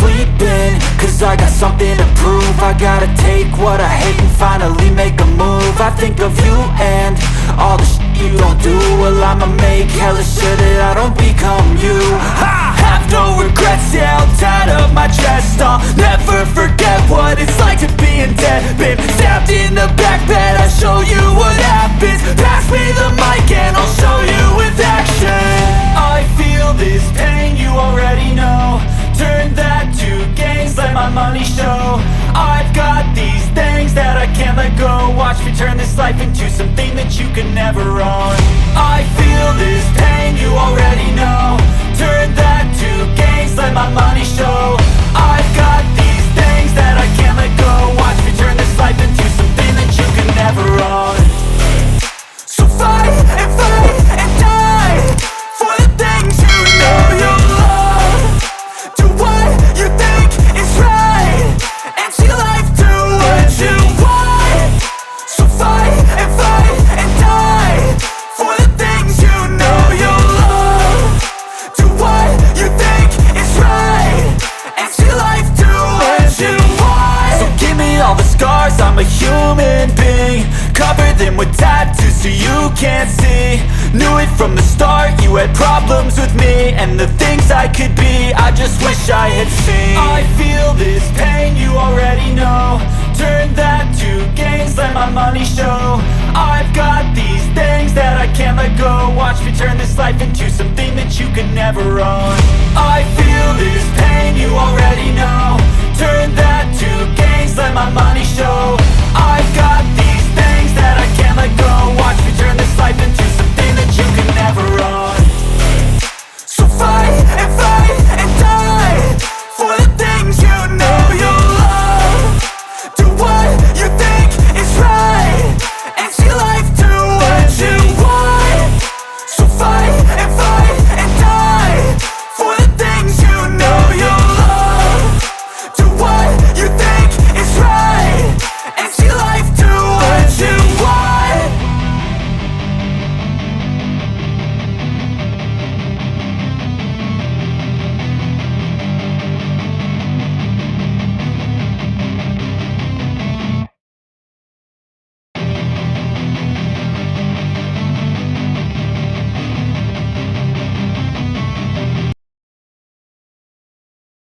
sleeping, cause I got something to prove. I gotta take what I hate and finally make a move. I think of you and all the shit you don't do. Well, I'ma make hella sure that I don't become you. I have no regrets, yeah, I'll tie up my chest. I'll never forget what it's like to be in debt. Been stabbed in the back bed, I'll show you what happens. Pass me the mic and I'll show you with action. I feel this pain, you already know. Turn that to gains, let my money show. I've got these things that I can't let go. Watch me turn this life into something that you can never own. I feel this pain, you already know. Turn that to gains, let my money show. I've got these things that I can't let go. Watch me turn this life into something that you can never own. So fight and die for the things you know you love. Do what you think is right and see life do what you want. So fight and die for the things you know you love. Do what you think is right and see life do what you want. So give me all the scars, I'm a human being. Cover them with tattoos so you can't see. Knew it from the start, you had problems with me and the things I could be, I just wish I had seen. I feel this pain, you already know. Turn that to gains, let my money show. I've got these things that I can't let go. Watch me turn this life into something that you can never own. I feel this pain, you already know. Turn that